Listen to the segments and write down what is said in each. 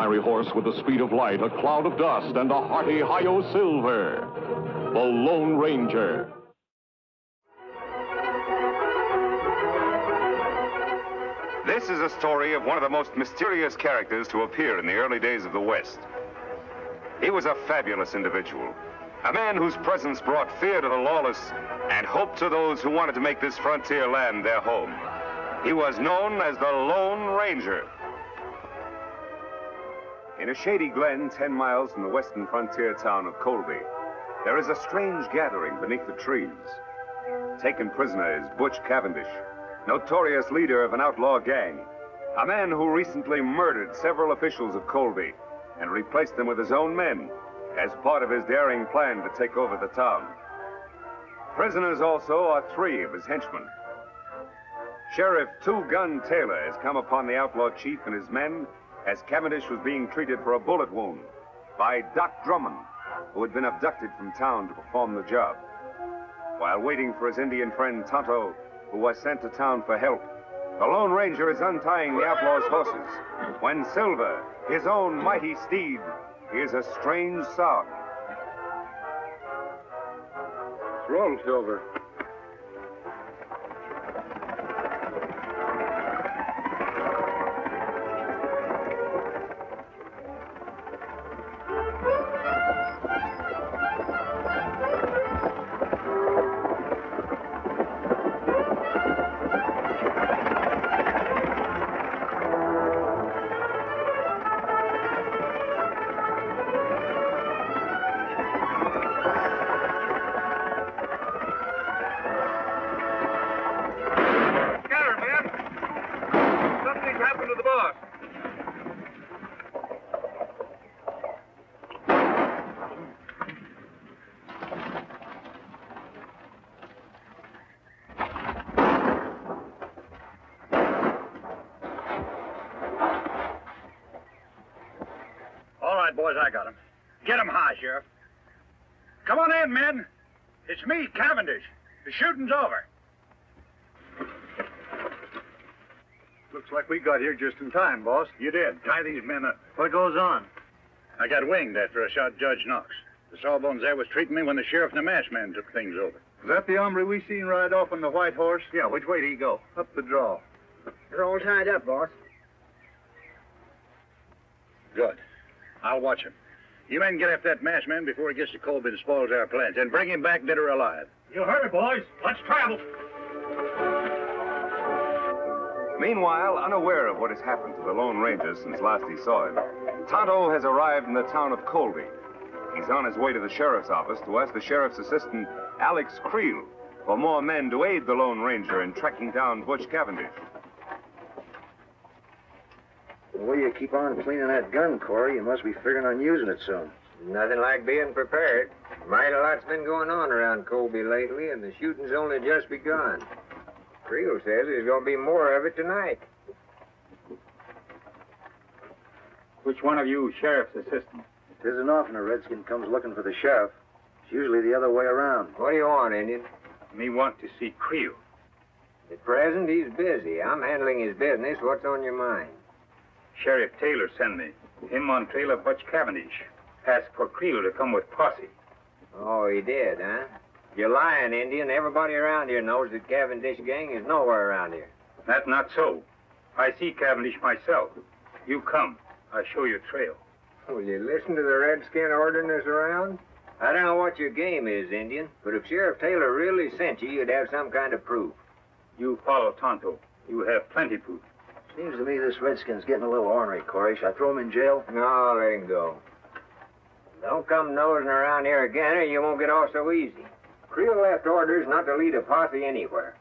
ordinary horse with the speed of light, a cloud of dust, and a hearty hi-yo silver. The Lone Ranger. This is a story of one of the most mysterious characters to appear in the early days of the West. He was a fabulous individual, a man whose presence brought fear to the lawless and hope to those who wanted to make this frontier land their home. He was known as the Lone Ranger. In a shady glen 10 miles from the western frontier town of Colby, there is a strange gathering beneath the trees. Taken prisoner is Butch Cavendish, notorious leader of an outlaw gang, a man who recently murdered several officials of Colby and replaced them with his own men as part of his daring plan to take over the town. Prisoners also are 3 of his henchmen. Sheriff Two-Gun Taylor has come upon the outlaw chief and his men as Cavendish was being treated for a bullet wound by Doc Drummond, who had been abducted from town to perform the job. While waiting for his Indian friend Tonto, who was sent to town for help, the Lone Ranger is untying the outlaw's horses when Silver, his own mighty steed, hears a strange sound. What's wrong, Silver? Boys, I got him. Get him high, Sheriff. Come on in, men. It's me, Cavendish. The shooting's over. Looks like we got here just in time, boss. You did. Tie these men up. What goes on? I got winged after I shot Judge Knox. The sawbones there was treating me when the sheriff and the masked man took things over. Is that the hombre we seen ride off on the white horse? Yeah, which way did he go? Up the draw. They're all tied up, boss. Good. I'll watch him. You men get after that masked man before he gets to Colby and spoils our plans, and bring him back dead or alive. You heard it, boys. Let's travel. Meanwhile, unaware of what has happened to the Lone Ranger since last he saw him, Tonto has arrived in the town of Colby. He's on his way to the sheriff's office to ask the sheriff's assistant, Alex Creel, for more men to aid the Lone Ranger in tracking down Butch Cavendish. The way you keep on cleaning that gun, Corey, you must be figuring on using it soon. Nothing like being prepared. Mighty lot's been going on around Colby lately, and the shooting's only just begun. Creel says there's going to be more of it tonight. Which one of you sheriff's assistant? It isn't often a redskin comes looking for the sheriff. It's usually the other way around. What do you want, Indian? Me want to see Creel. At present, he's busy. I'm handling his business. What's on your mind? Sheriff Taylor sent me. Him on trail of Butch Cavendish. Asked for Creel to come with posse. Oh, he did, huh? You're lying, Indian. Everybody around here knows that Cavendish gang is nowhere around here. That's not so. I see Cavendish myself. You come. I show you trail. Will you listen to the redskin ordering us around? I don't know what your game is, Indian, but if Sheriff Taylor really sent you, you'd have some kind of proof. You follow Tonto. You have plenty proof. Seems to me this redskin's getting a little ornery, Corey. Should I throw him in jail? No, let him go. Don't come nosing around here again or you won't get off so easy. Creel left orders not to lead a posse anywhere.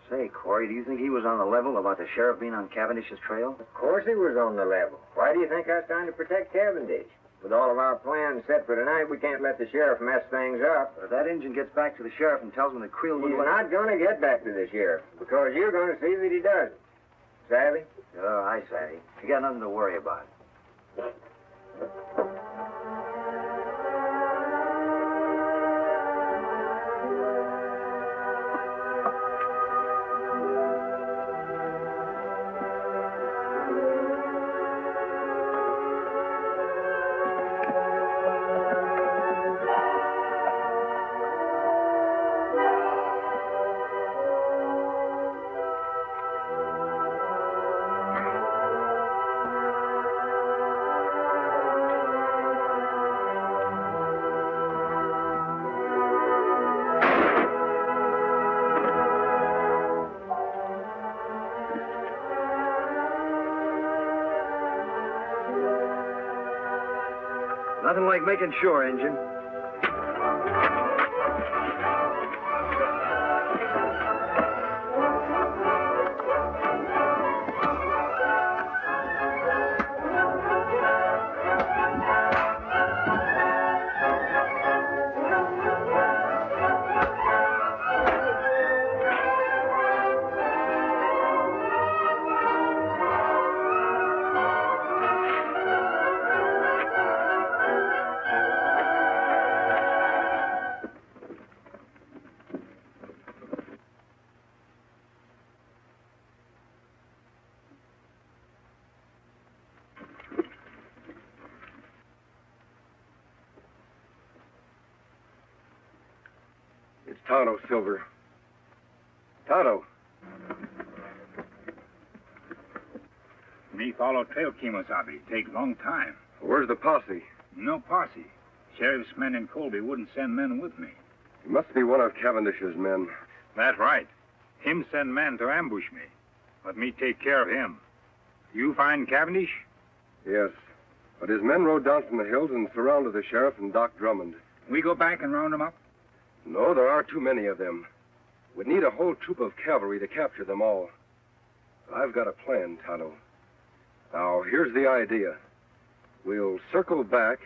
Say, Corey, do you think he was on the level about the sheriff being on Cavendish's trail? Of course he was on the level. Why do you think I was trying to protect Cavendish? With all of our plans set for tonight, we can't let the sheriff mess things up. But if that Injun gets back to the sheriff and tells him that Creel He's wouldn't not going to get back to the sheriff, because you're going to see that he doesn't. Savvy? Oh, I savvy. You got nothing to worry about. like making sure, Injun. It's Tonto, Silver. Tonto. Me follow trail, Kemosabe. Take long time. Where's the posse? No posse. Sheriff's men in Colby wouldn't send men with me. It must be one of Cavendish's men. That's right. Him send men to ambush me. Let me take care of him. You find Cavendish? Yes. But his men rode down from the hills and surrounded the sheriff and Doc Drummond. We go back and round them up? No, there are too many of them. We'd need a whole troop of cavalry to capture them all. I've got a plan, Tonto. Now, here's the idea. We'll circle back.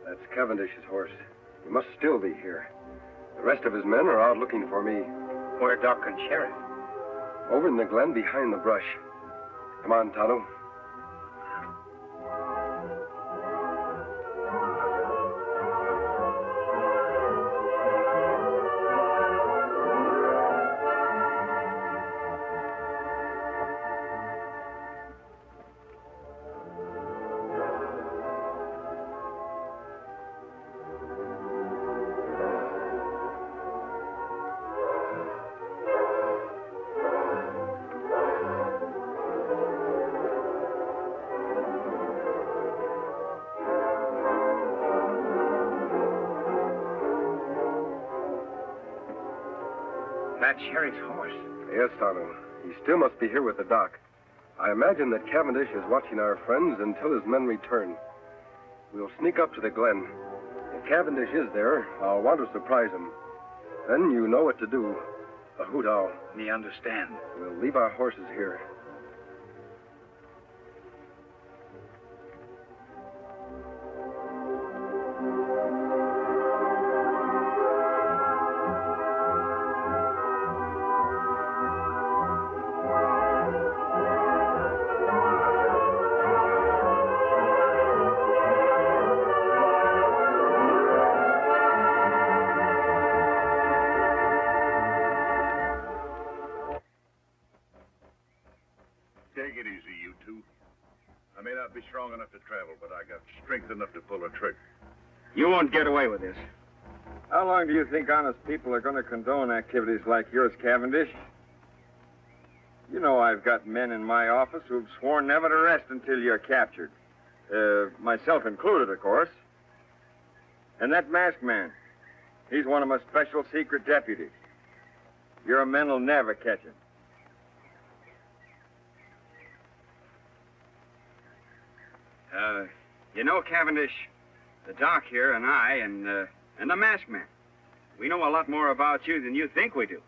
That's Cavendish's horse. He must still be here. The rest of his men are out looking for me. Where Doc and Sheriff? Over in the glen behind the brush. Come on, Tonto. That Sheriff's horse. Yes, Tonto. He still must be here with the doc. I imagine that Cavendish is watching our friends until his men return. We'll sneak up to the glen. If Cavendish is there, I'll want to surprise him. Then you know what to do. A hoot owl. Me understand. We'll leave our horses here. Take it easy, you two. I may not be strong enough to travel, but I got strength enough to pull a trigger. You won't get away with this. How long do you think honest people are going to condone activities like yours, Cavendish? You know I've got men in my office who've sworn never to rest until you're captured. Myself included, of course. And that masked man, he's one of my special secret deputies. Your men will never catch him. You know, Cavendish, the doc here and I and the masked man, we know a lot more about you than you think we do.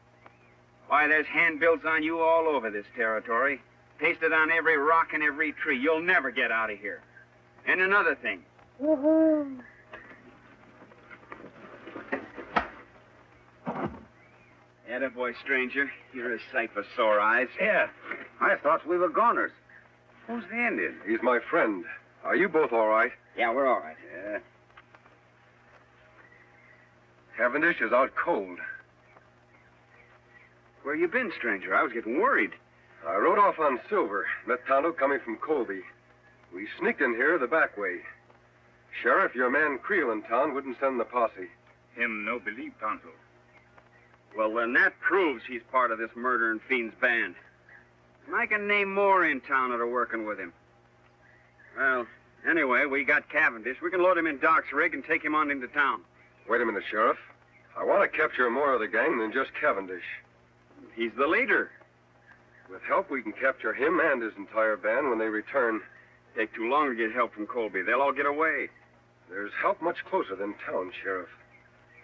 Why, there's handbills on you all over this territory, pasted on every rock and every tree. You'll never get out of here. And another thing. Attaboy, stranger. You're a sight for sore eyes. Yeah, I thought we were goners. Who's the Indian? He's my friend. Are you both all right? Yeah, we're all right. Yeah. Cavendish is out cold. Where you been, stranger? I was getting worried. I rode off on Silver, met Tonto coming from Colby. We sneaked in here the back way. Sheriff, your man Creel in town wouldn't send the posse. Him no believe Tonto. Well, then that proves he's part of this murdering fiend's band. And I can name more in town that are working with him. Well, Anyway, we got Cavendish. We can load him in Doc's rig and take him on into town. Wait a minute, Sheriff. I want to capture more of the gang than just Cavendish. He's the leader. With help, we can capture him and his entire band when they return. Take too long to get help from Colby. They'll all get away. There's help much closer than town, Sheriff.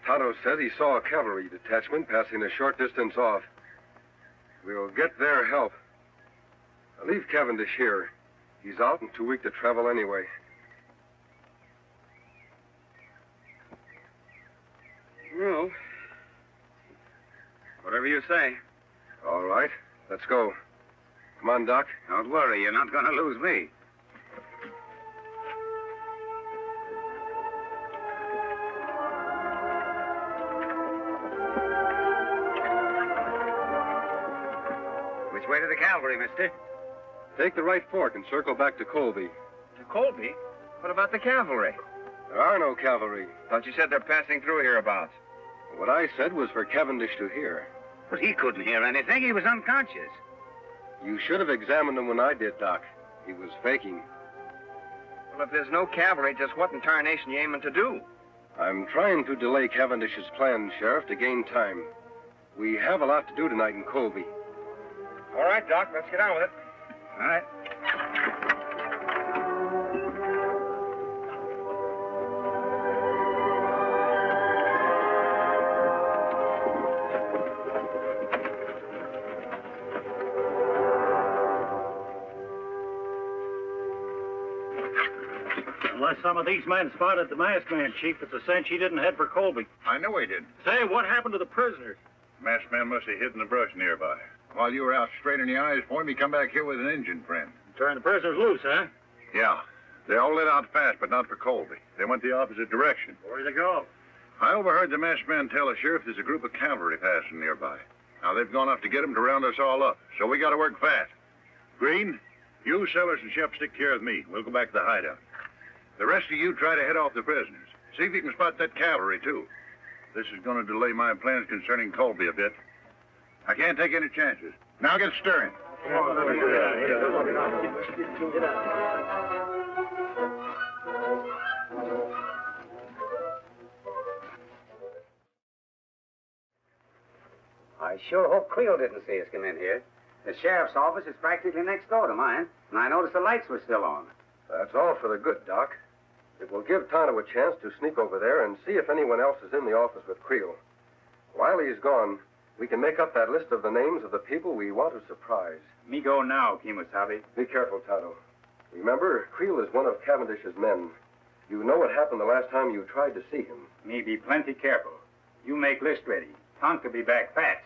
Tonto said he saw a cavalry detachment passing a short distance off. We'll get their help. I'll leave Cavendish here. He's out and too weak to travel anyway. Well, whatever you say. All right, let's go. Come on, Doc. Don't worry, you're not going to lose me. Which way to the cavalry, mister? Take the right fork and circle back to Colby. To Colby? What about the cavalry? There are no cavalry. Thought you said they're passing through hereabouts. What I said was for Cavendish to hear. But he couldn't hear anything. He was unconscious. You should have examined him when I did, Doc. He was faking. Well, if there's no cavalry, just what in tarnation you aiming to do? I'm trying to delay Cavendish's plans, Sheriff, to gain time. We have a lot to do tonight in Colby. All right, Doc, let's get on with it. All right. Unless some of these men spotted the masked man, Chief, it's a cinch he didn't head for Colby. I know he did. Say, what happened to the prisoners? Masked man must have hid in the brush nearby. While you were out straining the eyes for him, he come back here with an Indian friend. Turned the prisoners loose, huh? Yeah. They all lit out fast, but not for Colby. They went the opposite direction. Where'd they go? I overheard the masked man tell the sheriff there's a group of cavalry passing nearby. Now, they've gone off to get him to round us all up, so we got to work fast. Green, you, Sellers, and Shep stick care of me. We'll go back to the hideout. The rest of you try to head off the prisoners. See if you can spot that cavalry, too. This is going to delay my plans concerning Colby a bit. I can't take any chances. Now get stirring. I sure hope Creel didn't see us come in here. The sheriff's office is practically next door to mine, and I noticed the lights were still on. That's all for the good, Doc. It will give Tonto a chance to sneak over there and see if anyone else is in the office with Creel. While he's gone, we can make up that list of the names of the people we want to surprise. Me go now, Kemosabe. Be careful, Tonto. Remember, Creel is one of Cavendish's men. You know what happened the last time you tried to see him. Me be plenty careful. You make list ready. Tonto be back fast.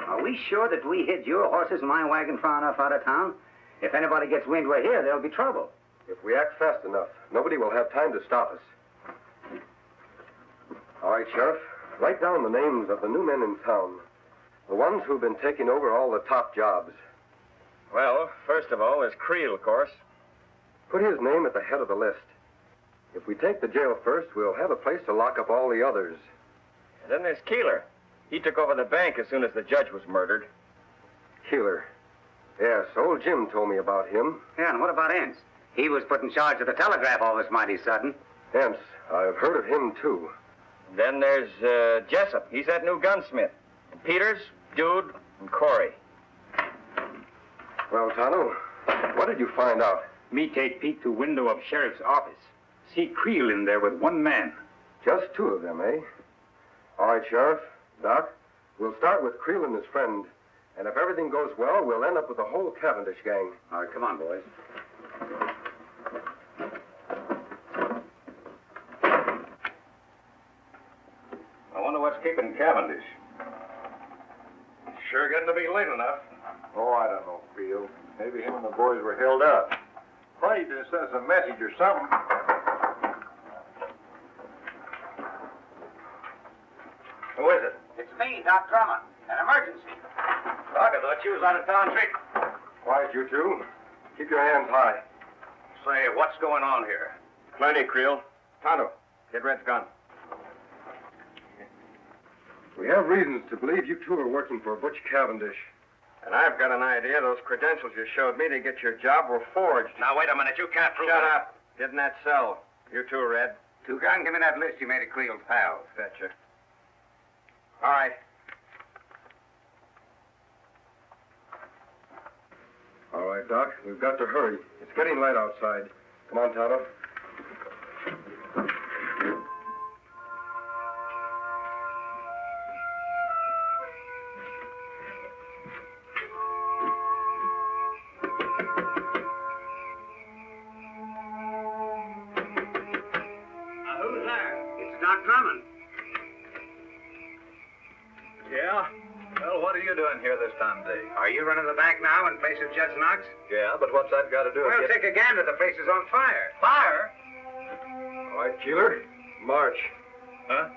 Are we sure that we hid your horses and my wagon far enough out of town? If anybody gets wind we're here, there'll be trouble. If we act fast enough, nobody will have time to stop us. All right, Sheriff. Write down the names of the new men in town. The ones who've been taking over all the top jobs. Well, first of all, there's Creel, of course. Put his name at the head of the list. If we take the jail first, we'll have a place to lock up all the others. And then there's Keeler. He took over the bank as soon as the judge was murdered. Keeler. Yes, old Jim told me about him. Yeah, and what about Ince? He was put in charge of the telegraph office mighty sudden. Hence, I've heard of him, too. Then there's Jessup. He's that new gunsmith. And Peters, Dude, and Corey. Well, Tonto, what did you find out? Me take Pete to window of sheriff's office. See Creel in there with one man. Just two of them, eh? All right, Sheriff. Doc, we'll start with Creel and his friend. And if everything goes well, we'll end up with the whole Cavendish gang. All right, come on, boys. I wonder what's keeping Cavendish. Sure getting to be late enough. Oh, I don't know, Creel. Maybe him and the boys were held up. Probably just sent us a message or something. Who is it? It's me, Doc Drummond. An emergency. Doc, I thought you was out of town treating. Quiet, you two. Keep your hands high. Say, what's going on here? Plenty, Creel. Tonto, get Red's gun. We have reasons to believe you two are working for Butch Cavendish. And I've got an idea those credentials you showed me to get your job were forged. Now, wait a minute. You can't prove Shut up. Get in that cell. You too, Red. Two-Gun, give me that list you made of Cleo's pals. Betcha. All right. All right, Doc. We've got to hurry. It's getting light outside. Come on, Tonto. Who's there? It's Doc Drummond. Yeah? Well, what are you doing here this time of day? Are you running the bank now in place of Judge Knox? Yeah, but what's that got to do with Well, it? take a gander. The place is on fire. Fire? All right, Keeler. March. Huh?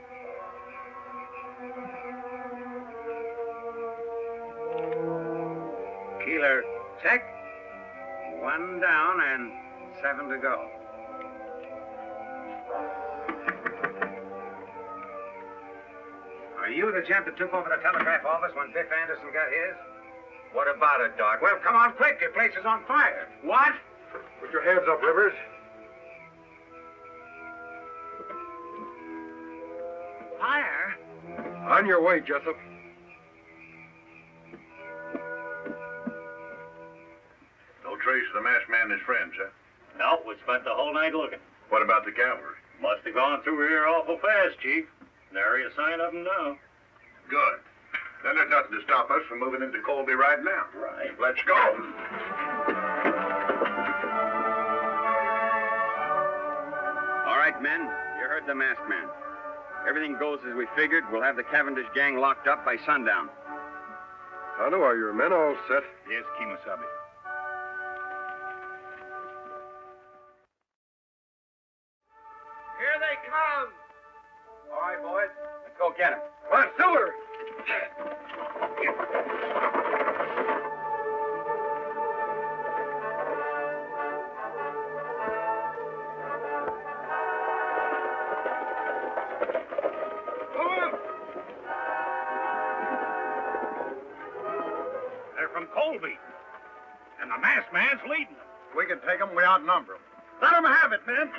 Keeler, check. 1 down and 7 to go. Are you the gent that took over the telegraph office when Biff Anderson got his? What about it, Doc? Well, come on quick. Your place is on fire. What? Put your hands up, Rivers. Fire? On your way, Jessup. No trace of the masked man and his friends, huh? No, we spent the whole night looking. What about the cavalry? Must have gone through here awful fast, Chief. Nary a sign of them now. Good. Then there's nothing to stop us from moving into Colby right now. Right. Let's go. All right, men. You heard the masked man. Everything goes as we figured. We'll have the Cavendish gang locked up by sundown. Tonto, are your men all set? Yes, Kimasabi. Here they come! All right, boys. Let's go get them. Come on, Silver! They're from Colby. And the masked man's leading them. We can take them. We outnumber them. Let them have it, men.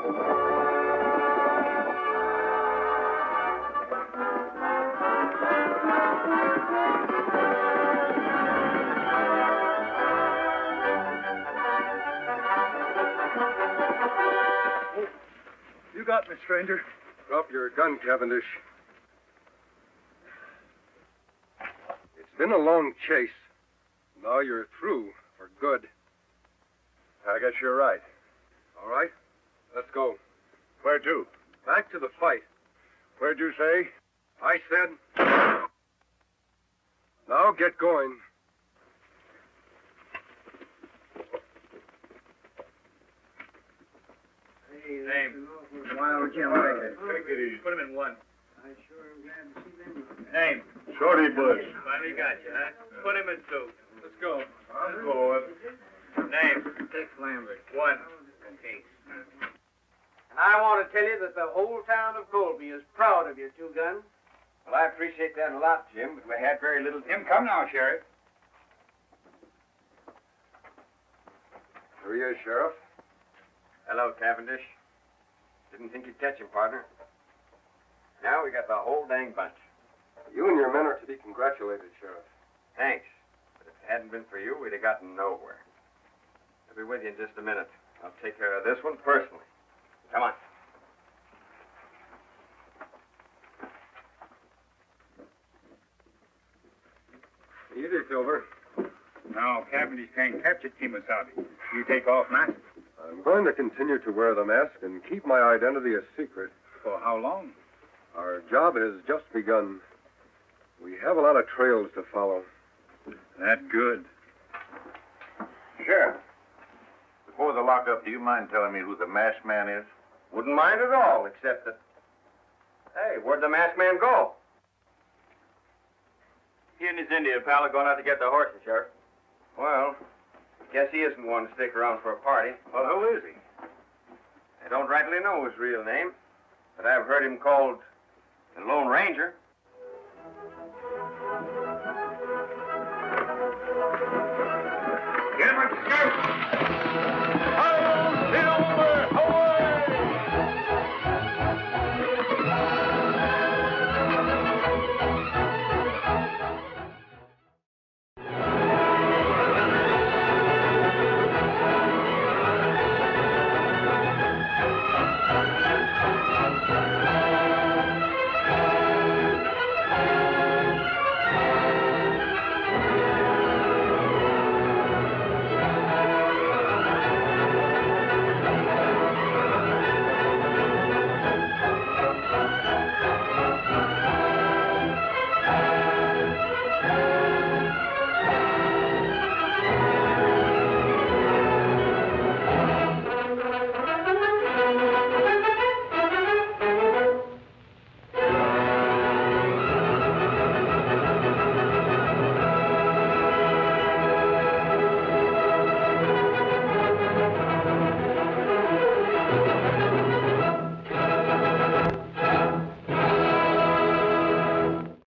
You got me, stranger. Drop your gun, Cavendish. It's been a long chase. Now you're through for good. I guess you're right. All right? Let's go. Where to? Back to the fight. Where'd you say? I said... Now get going. Name. Wild Jim Baker. Take it easy. Put him in one. I sure am glad to see them. Name. Shorty Bush. Finally got you, huh? Put him in two. Let's go. I'm going. Name. Tex Lambert. One. Okay. And I want to tell you that the whole town of Colby is proud of your two guns. Well, I appreciate that a lot, Jim, but we had very little... Jim, come now, Sheriff. Here he is, Sheriff. Hello, Cavendish. Didn't think you'd catch him, partner. Now we got the whole dang bunch. You and your men are to be congratulated, Sheriff. Thanks. But if it hadn't been for you, we'd have gotten nowhere. I'll be with you in just a minute. I'll take care of this one personally. Come on. Easy, Silver. Now, Cavendish can't capture Kemosabe. You take off now. I'm going to continue to wear the mask and keep my identity a secret. For how long? Our job has just begun. We have a lot of trails to follow. That's good. Sheriff, before the lockup, do you mind telling me who the masked man is? Wouldn't mind at all, except that... Hey, where'd the masked man go? He and his Indian pal are going out to get the horses, Sheriff. Well, guess he isn't one to stick around for a party. Well, who is he? I don't rightly know his real name, but I've heard him called the Lone Ranger. Get him at the scout!